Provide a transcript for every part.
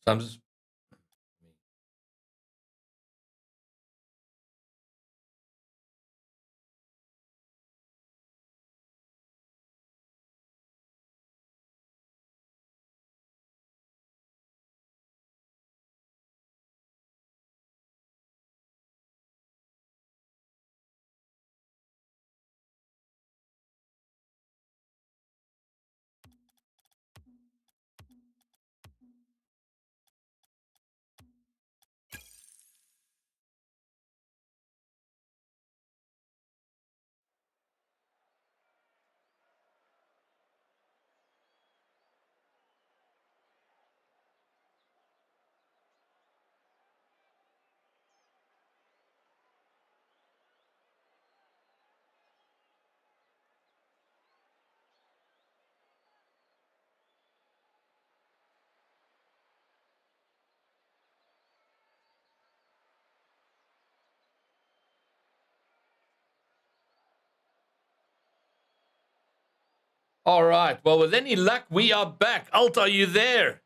So I'm just... All right. Well, with any luck, we are back. Alt, are you there?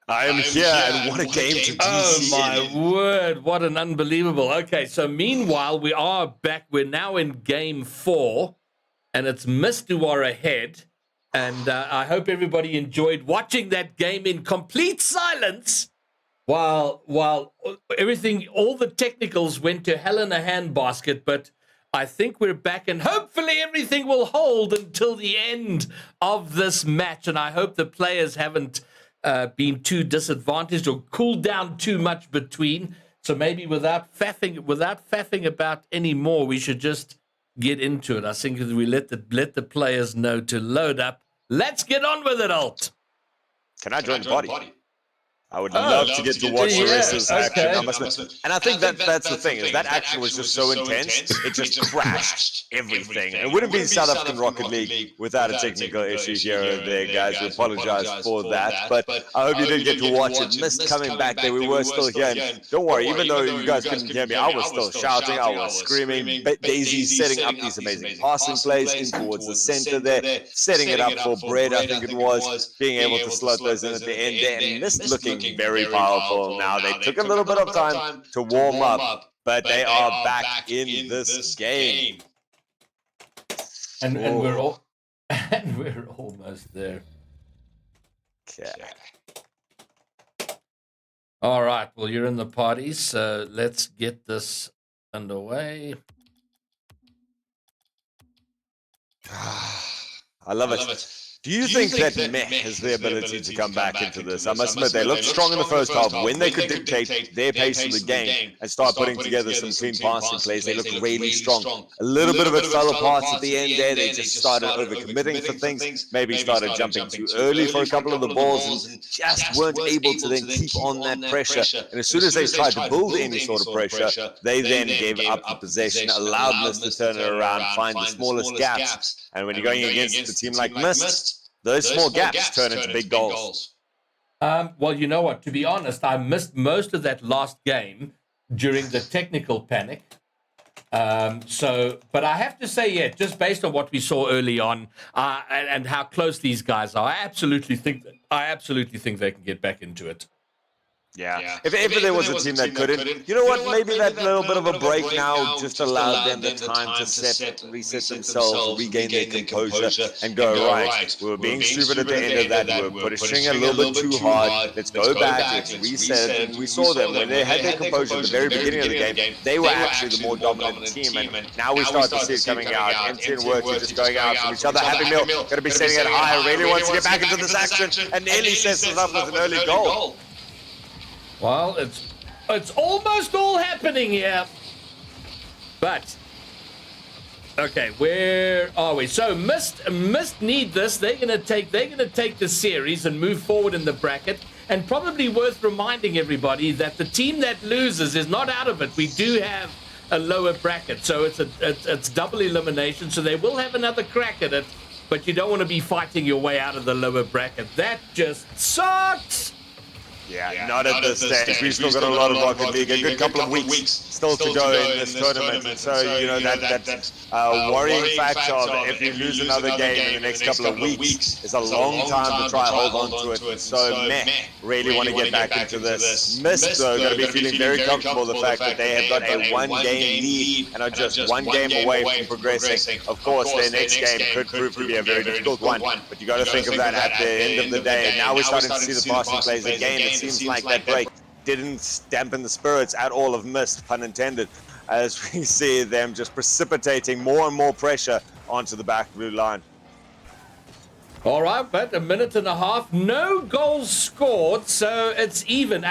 I am here, and what a game to DC. Oh, my word. What an unbelievable. Okay, so meanwhile, we are back. We're now in game 4, and it's Mist who are ahead. And I hope everybody enjoyed watching that game in complete silence while everything, all the technicals went to hell in a handbasket. But I think we're back, and hopefully everything will hold until the end of this match. And I hope the players haven't been too disadvantaged or cooled down too much between. So maybe without faffing about any more, we should just get into it. I think if we let the players know to load up. Let's get on with it, Alt. Can I join the party? I would love to get to watch the rest of this action. I must admit. And I think that's the thing, is that action was just so intense, it just crashed everything. It wouldn't be South African Rocket League without a technical issue here or there, guys. We apologize for that. But I hope you did get to watch it. Missed coming back there. We were still here. And don't worry, even though you guys couldn't hear me, I was still shouting, I was screaming. Daisy setting up these amazing passing plays in towards the center there, setting it up for Bread, I think it was, being able to slot those in at the end there, and Missed looking very powerful now. They took a little bit of time to warm up, but they are back in this game. And we're almost there. Okay. All right. Well, you're in the party, so let's get this underway. I love it. Do you think that Meh has the ability to come back into this? I must admit, they looked strong in the first half. When they could dictate their pace of the game and start putting together some clean passing plays, they looked really strong. A little bit of it fell apart at the end there. They just started overcommitting for things, maybe started jumping too early for a couple of the balls, and just weren't able to then keep on that pressure. And as soon as they tried to build any sort of pressure, they then gave up the possession, allowed Mist to turn it around, find the smallest gaps. And when you're going against a team like Mist, those small gaps turn into big goals. Well, you know what? To be honest, I missed most of that last game during the technical panic. But I have to say, yeah, just based on what we saw early on and how close these guys are, I absolutely think they can get back into it. Yeah. If there was a team that couldn't, you know what? Maybe that little bit of a break now just allowed them the time to reset themselves, regain their composure, and go, right, we were being stupid at the end of that. We were pushing a little bit too hard. Let's go back. Let's reset. And we saw them when they had their composure at the very beginning of the game. They were actually the more dominant team. And now we start to see it coming out. MTN works are just going out from each other. Happy Meal going to be setting it high. Really wants to get back into this action. And nearly sets us up with an early goal. Well, it's almost all happening here. But okay, where are we? So Mist need this. They're gonna take the series and move forward in the bracket. And probably worth reminding everybody that the team that loses is not out of it. We do have a lower bracket, so it's double elimination. So they will have another crack at it, but you don't want to be fighting your way out of the lower bracket. That just sucks. Yeah, not at this stage. We've still got a lot of Rocket League, a good couple of weeks still to go in this tournament. So, you know, that worrying factor of if you lose another game in the next couple of weeks is a long time to try hold on to it. So, really want to get back into this. Mist, though, going to be feeling very comfortable the fact that they have got a one-game lead and are just one game away from progressing. Of course, their next game could prove to be a very difficult one, but you got to think of that at the end of the day. Now we're starting to see the passing plays again. It seems like that break didn't dampen the spirits at all of Mist, pun intended, as we see them just precipitating more and more pressure onto the back blue line. All right, but a minute and a half, no goals scored, so it's even.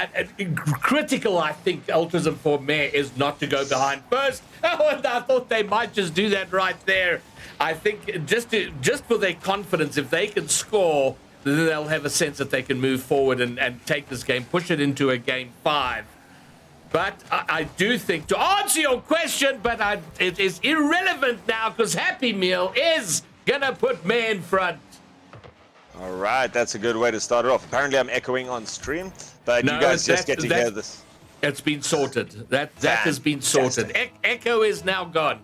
Critical, I think, Ultrism for Mayor is not to go behind first. Oh, and I thought they might just do that right there. I think just for their confidence, if they can score, then they'll have a sense that they can move forward and take this game, push it into a game 5. But I do think, to answer your question, but it is irrelevant now because Happy Meal is going to put Mayor in front. All right, that's a good way to start it off. Apparently, I'm echoing on stream, but you guys just get to hear this. It's been sorted. That has been sorted. Echo is now gone.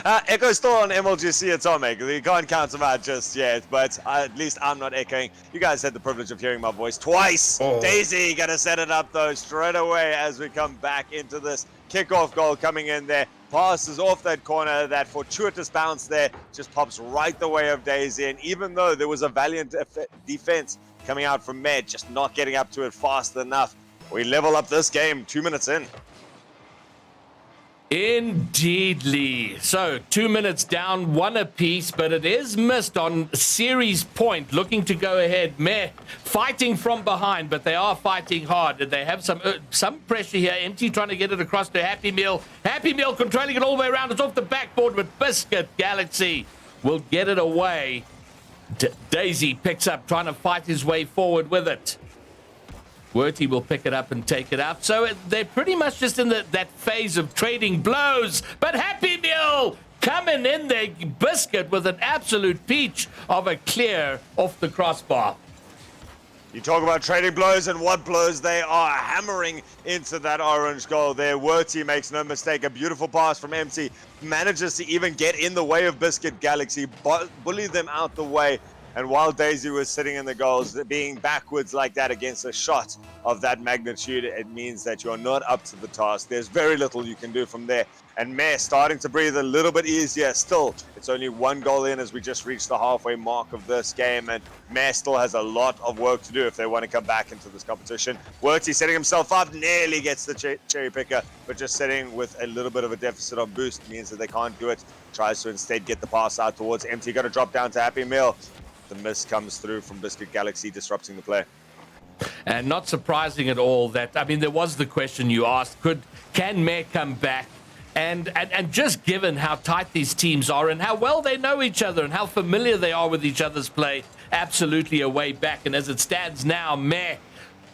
Echo's still on MLGC Atomic. You can't count him out just yet, but at least I'm not echoing. You guys had the privilege of hearing my voice twice. Oh. Daisy gonna set it up though straight away as we come back into this kickoff goal coming in there. Passes off that corner, that fortuitous bounce there just pops right the way of Daisy. And even though there was a valiant defense coming out from Med, just not getting up to it fast enough, we level up this game 2 minutes in. Indeedly. So 2 minutes down, 1 apiece, but it is Mist on series point, looking to go ahead. Meh, fighting from behind, but they are fighting hard. And they have some pressure here. Empty trying to get it across to Happy Meal. Happy Meal controlling it all the way around. It's off the backboard with Biscuit. Galaxy will get it away. Daisy picks up, trying to fight his way forward with it. Werty will pick it up and take it out. So they're pretty much just in that phase of trading blows. But Happy Meal coming in there, Biscuit with an absolute peach of a clear off the crossbar. You talk about trading blows and what blows they are, hammering into that orange goal there. Werty makes no mistake, a beautiful pass from MC, manages to even get in the way of Biscuit Galaxy, bully them out the way. And while Daisy was sitting in the goals, being backwards like that against a shot of that magnitude, it means that you're not up to the task. There's very little you can do from there. And Meh starting to breathe a little bit easier. Still, it's only 1 goal in as we just reached the halfway mark of this game. And Meh still has a lot of work to do if they want to come back into this competition. Werty setting himself up, nearly gets the cherry picker, but just sitting with a little bit of a deficit on boost means that they can't do it. Tries to instead get the pass out towards Empty. Going to drop down to Happy Meal. The miss comes through from Biscuit Galaxy, disrupting the play. And not surprising at all that, I mean, there was the question you asked, can Meh come back? And just given how tight these teams are and how well they know each other and how familiar they are with each other's play, absolutely a way back. And as it stands now, Meh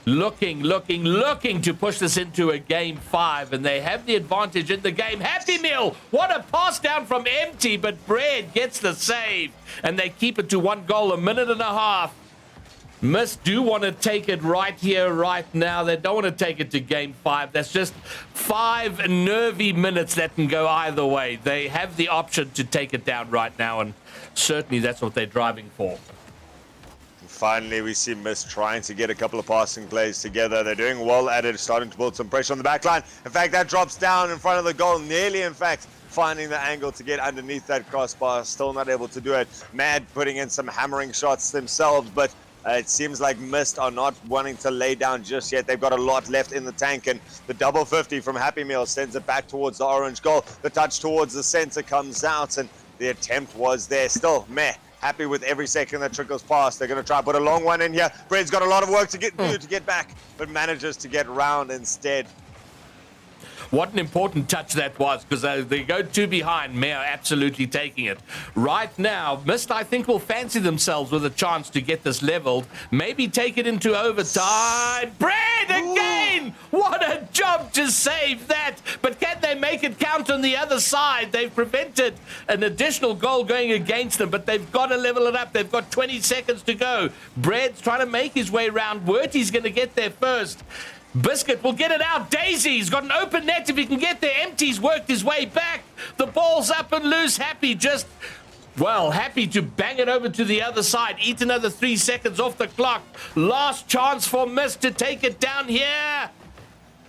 looking to push this into a game 5, and they have the advantage in the game. Happy Meal, what a pass down from Empty, but Bread gets the save, and they keep it to 1 goal, 1.5 minutes. Mist do want to take it right here, right now. They don't want to take it to game 5. That's just 5 nervy minutes that can go either way. They have the option to take it down right now, and certainly that's what they're driving for. Finally, we see Mist trying to get a couple of passing plays together. They're doing well at it, starting to build some pressure on the back line. In fact, that drops down in front of the goal, nearly, in fact, finding the angle to get underneath that crossbar. Still not able to do it. Mad putting in some hammering shots themselves, but it seems like Mist are not wanting to lay down just yet. They've got a lot left in the tank, and the double 50 from Happy Meal sends it back towards the orange goal. The touch towards the center comes out, and the attempt was there. Still, Meh happy with every second that trickles past. They're going to try and put a long one in here. Bread's got a lot of work to do to get back, but manages to get round instead. What an important touch that was, because they go two behind. Mayor absolutely taking it. Right now, Mist, I think, will fancy themselves with a chance to get this leveled. Maybe take it into overtime. Brad again! What a job to save that. But can they make it count on the other side? They've prevented an additional goal going against them, but they've got to level it up. They've got 20 seconds to go. Brad's trying to make his way around. Werty's going to get there first. Biscuit will get it out. Daisy's got an open net if he can get there. Empty's worked his way back. The ball's up and loose. Happy just, well, happy to bang it over to the other side. Eat another 3 seconds off the clock. Last chance for Mist to take it down here.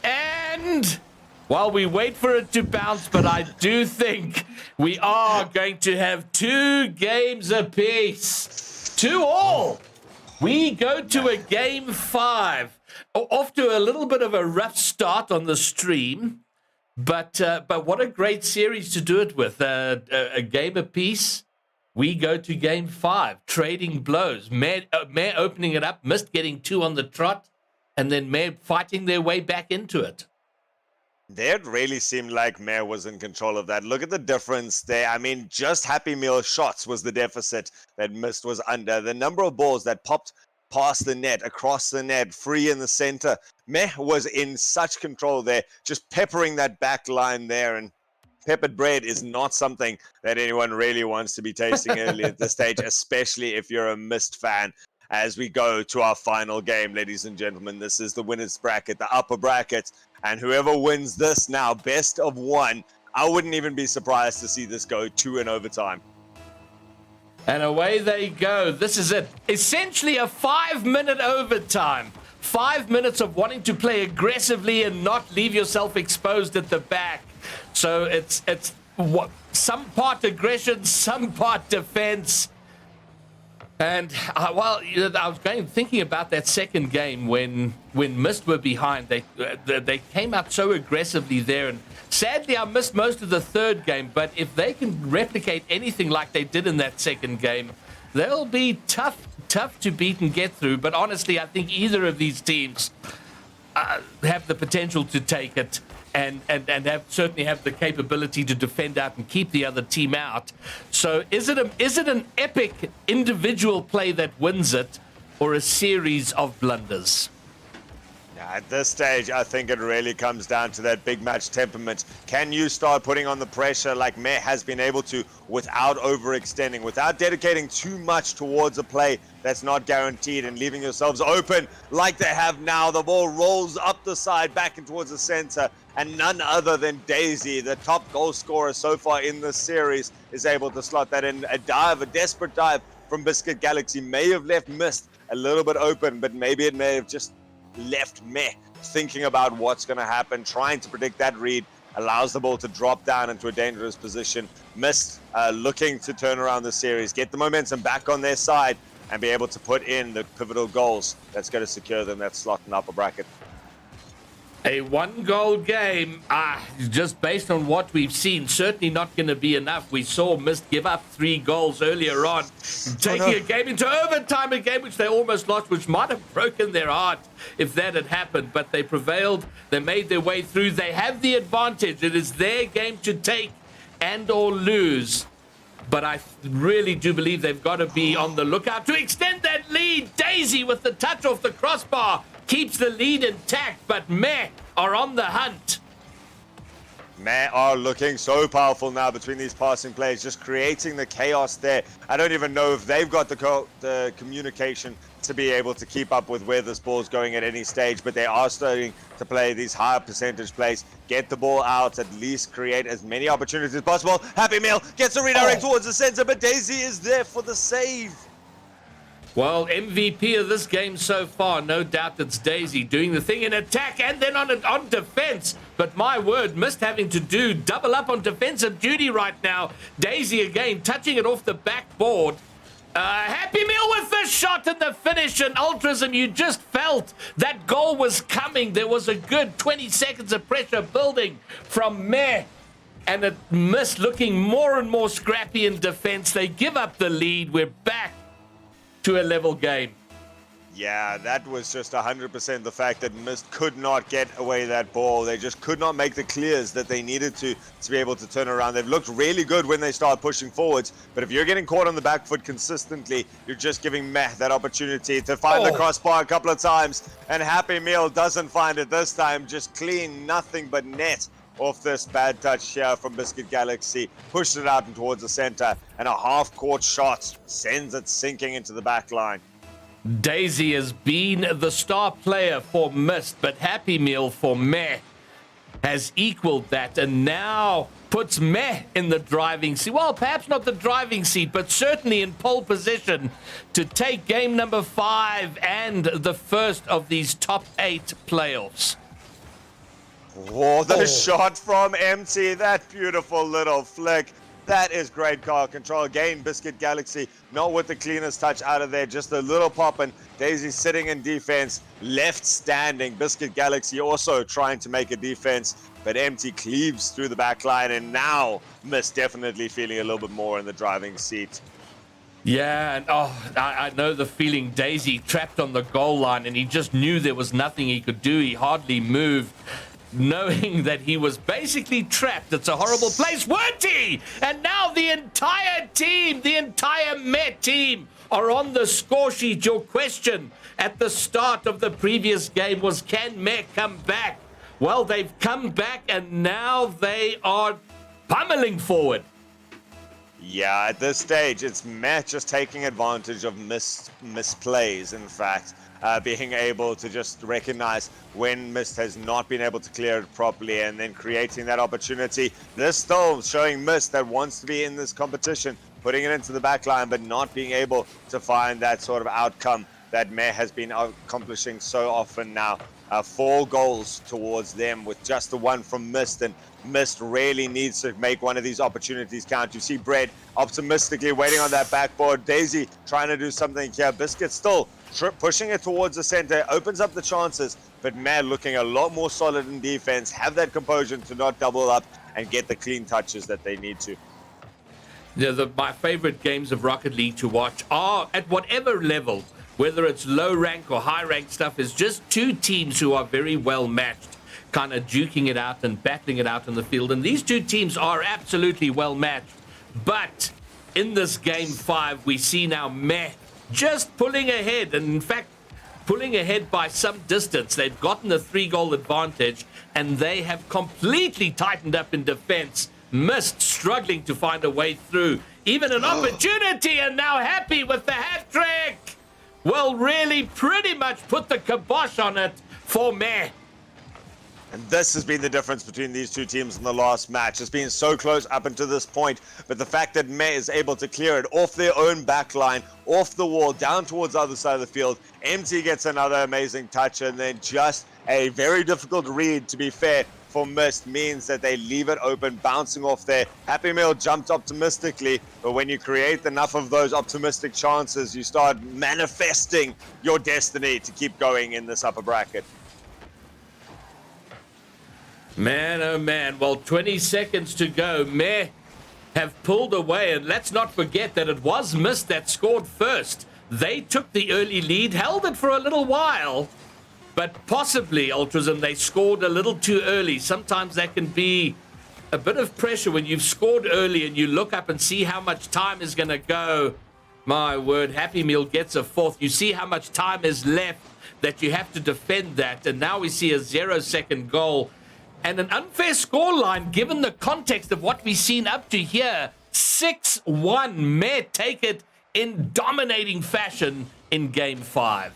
And, well, we wait for it to bounce, but I do think we are going to have 2 games apiece. 2-2. We go to a game 5. Off to a little bit of a rough start on the stream, but what a great series to do it with. A game apiece. We go to game 5, trading blows. Mare opening it up, Mist getting 2 on the trot, and then Mare fighting their way back into it. It really seemed like Mare was in control of that. Look at the difference there. I mean, just Happy Meal shots was the deficit that Mist was under. The number of balls that popped past the net, across the net, free in the center. Meh was in such control there, just peppering that back line there. And peppered bread is not something that anyone really wants to be tasting early at this stage, especially if you're a Mist fan. As we go to our final game, ladies and gentlemen, this is the winners bracket, the upper bracket. And whoever wins this now, best of 1, I wouldn't even be surprised to see this go 2 in overtime. And away they go. This is it. Essentially a 5-minute overtime. 5 minutes of wanting to play aggressively and not leave yourself exposed at the back. So it's what, some part aggression, some part defense. And, I was thinking about that second game when Mist were behind. They came out so aggressively there. And sadly, I missed most of the third game. But if they can replicate anything like they did in that second game, they'll be tough to beat and get through. But honestly, I think either of these teams have the potential to take it. And certainly have the capability to defend out and keep the other team out. So is it an epic individual play that wins it, or a series of blunders? At this stage, I think it really comes down to that big match temperament. Can you start putting on the pressure like Meh has been able to without overextending, without dedicating too much towards a play that's not guaranteed and leaving yourselves open like they have now? The ball rolls up the side, back and towards the center, and none other than Daisy, the top goal scorer so far in this series, is able to slot that in. A desperate dive from Biscuit Galaxy may have left Mist a little bit open, but maybe it may have just left Meh thinking about what's going to happen, trying to predict that read, allows the ball to drop down into a dangerous position. Mist looking to turn around the series, get the momentum back on their side, and be able to put in the pivotal goals that's going to secure them that slot in the upper bracket. A 1-goal game, just based on what we've seen, certainly not going to be enough. We saw Mist give up 3 goals earlier on, taking a game into overtime, a game which they almost lost, which might have broken their heart if that had happened. But they prevailed. They made their way through. They have the advantage. It is their game to take and or lose. But I really do believe they've got to be on the lookout to extend that lead. Daisy with the touch off the crossbar keeps the lead intact, but Meh are on the hunt. Meh are looking so powerful now between these passing plays, just creating the chaos there. I don't even know if they've got the communication to be able to keep up with where this ball's going at any stage, but they are starting to play these higher percentage plays, get the ball out, at least create as many opportunities as possible. Happy Meal gets a redirect towards the center, but Daisy is there for the save. Well, MVP of this game so far, no doubt it's Daisy doing the thing in attack and then on defense. But my word, Mist having to double up on defensive duty right now. Daisy again touching it off the backboard. Happy Meal with the shot and the finish. And Ultrism, you just felt that goal was coming. There was a good 20 seconds of pressure building from Meh. And it Mist looking more and more scrappy in defense. They give up the lead. We're back to a level game. Yeah, that was just 100% the fact that Mist could not get away that ball. They just could not make the clears that they needed to be able to turn around. They've looked really good when they start pushing forwards, but if you're getting caught on the back foot consistently, you're just giving Meh that opportunity to find the crossbar a couple of times, and Happy Meal doesn't find it this time. Just clean, nothing but net off this bad touch here from Biscuit Galaxy. Pushed it out and towards the center, and a half-court shot sends it sinking into the back line. Daisy has been the star player for Mist, but Happy Meal for Meh has equaled that and now puts Meh in the driving seat. Well, perhaps not the driving seat, but certainly in pole position to take game number 5 and the first of these top 8 playoffs. Oh, the shot from MT, that beautiful little flick. That is great car control. Again, Biscuit Galaxy, not with the cleanest touch out of there, just a little pop, and Daisy sitting in defense, left standing. Biscuit Galaxy also trying to make a defense, but MT cleaves through the back line, and now Mist definitely feeling a little bit more in the driving seat. Yeah, and I know the feeling. Daisy trapped on the goal line, and he just knew there was nothing he could do. He hardly moved, knowing that he was basically trapped. It's a horrible place, weren't he? And now the entire team, the entire Met team are on the score sheet. Your question at the start of the previous game was, can Met come back? Well, they've come back, and now they are pummeling forward. Yeah, at this stage, it's Met just taking advantage of misplays, in fact. Being able to just recognize when Mist has not been able to clear it properly and then creating that opportunity. This still showing Mist that wants to be in this competition, putting it into the back line, but not being able to find that sort of outcome that Meh has been accomplishing so often now. 4 goals towards them with just the one from Mist, and Mist really needs to make one of these opportunities count. You see Bread optimistically waiting on that backboard. Daisy trying to do something here. Biscuit still pushing it towards the center, opens up the chances, but Mad looking a lot more solid in defense, have that composure to not double up and get the clean touches that they need to. Yeah, my favorite games of Rocket League to watch are at whatever level, whether it's low rank or high rank stuff, is just 2 teams who are very well matched, kind of duking it out and battling it out in the field. And these 2 teams are absolutely well matched. But in this game 5, we see now Meh just pulling ahead, and in fact, pulling ahead by some distance. They've gotten the 3-goal advantage, and they have completely tightened up in defense. Mist struggling to find a way through. Even an opportunity, and now Happy with the hat-trick. Well, really pretty much put the kibosh on it for Meh. And this has been the difference between these 2 teams in the last match. It's been so close up until this point, but the fact that Meh is able to clear it off their own back line, off the wall, down towards the other side of the field. MT gets another amazing touch, and then just a very difficult read, to be fair, for Mist means that they leave it open, bouncing off there. Happy Meal jumped optimistically, but when you create enough of those optimistic chances, you start manifesting your destiny to keep going in this upper bracket. Man, oh man. Well, 20 seconds to go. Meh have pulled away, and let's not forget that it was Mist that scored first. They took the early lead, held it for a little while, but possibly, Ultrazim, they scored a little too early. Sometimes that can be a bit of pressure when you've scored early and you look up and see how much time is going to go. My word, Happy Meal gets a 4th. You see how much time is left that you have to defend that, and now we see a 0-second goal. And an unfair scoreline, given the context of what we've seen up to here. 6-1. Meh take it in dominating fashion in Game 5.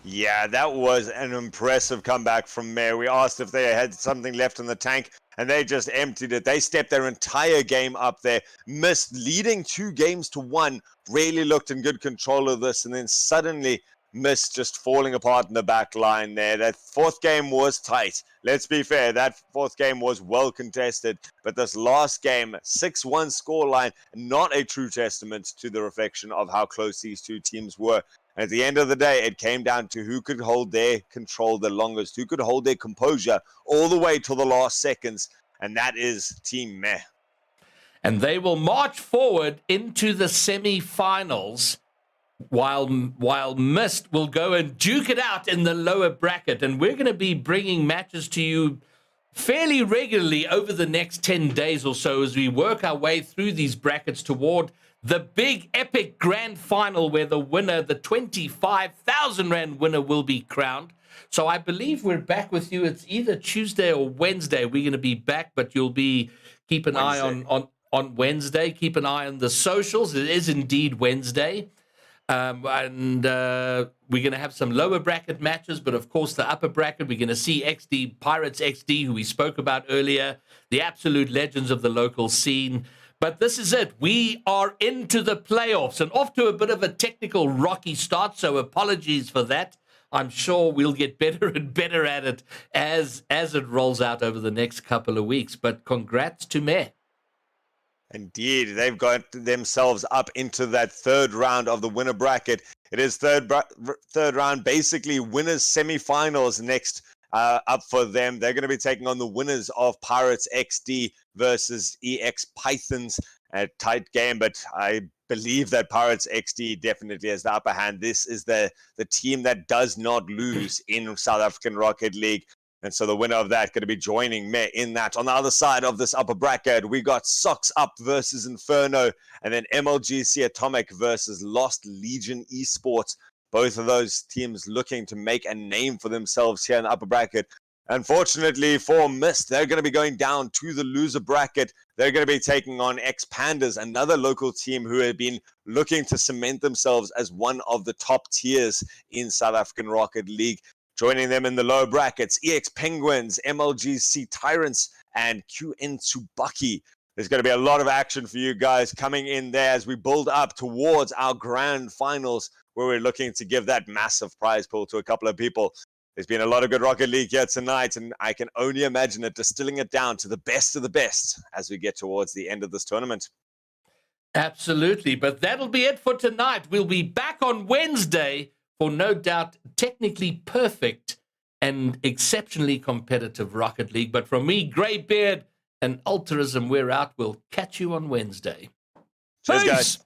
Yeah, that was an impressive comeback from Meh. We asked if they had something left in the tank, and they just emptied it. They stepped their entire game up there. Mist leading 2-1, really looked in good control of this, and then suddenly Mist just falling apart in the back line there. That 4th game was tight. Let's be fair, that 4th game was well contested, but this last game, 6-1 scoreline, not a true testament to the reflection of how close these 2 teams were. And at the end of the day, it came down to who could hold their control the longest, who could hold their composure all the way till the last seconds, and that is Team Meh. And they will march forward into the semi-finals while Mist will go and duke it out in the lower bracket. And we're going to be bringing matches to you fairly regularly over the next 10 days or so as we work our way through these brackets toward the big epic grand final where the winner, the 25,000 Rand winner, will be crowned. So I believe we're back with you. It's either Tuesday or Wednesday. We're going to be back, but you'll be keep an eye on Wednesday. Keep an eye on the socials. It is indeed Wednesday. And we're going to have some lower bracket matches, but of course the upper bracket, we're going to see XD, Pirates XD, who we spoke about earlier, the absolute legends of the local scene. But this is it. We are into the playoffs and off to a bit of a technical rocky start, so apologies for that. I'm sure we'll get better and better at it as it rolls out over the next couple of weeks. But congrats to Meh. Indeed, they've got themselves up into that third round of the winner bracket. It is third round, basically winners semifinals next up for them. They're going to be taking on the winners of Pirates XD versus EX Pythons. A tight game, but I believe that Pirates XD definitely has the upper hand. This is the team that does not lose in South African Rocket League. And so the winner of that going to be joining me in that. On the other side of this upper bracket, we got Socks Up versus Inferno, and then MLGC Atomic versus Lost Legion Esports. Both of those teams looking to make a name for themselves here in the upper bracket. Unfortunately for Mist, they're going to be going down to the loser bracket. They're going to be taking on X-Pandas, another local team who have been looking to cement themselves as one of the top tiers in South African Rocket League. Joining them in the lower brackets, EX Penguins, MLGC Tyrants, and QN Tsubaki. There's going to be a lot of action for you guys coming in there as we build up towards our grand finals, where we're looking to give that massive prize pool to a couple of people. There's been a lot of good Rocket League here tonight, and I can only imagine it distilling it down to the best of the best as we get towards the end of this tournament. Absolutely, but that'll be it for tonight. We'll be back on Wednesday for no doubt technically perfect and exceptionally competitive Rocket League. But from me, Greybeard and Altruism, we're out. We'll catch you on Wednesday. Cheers, guys.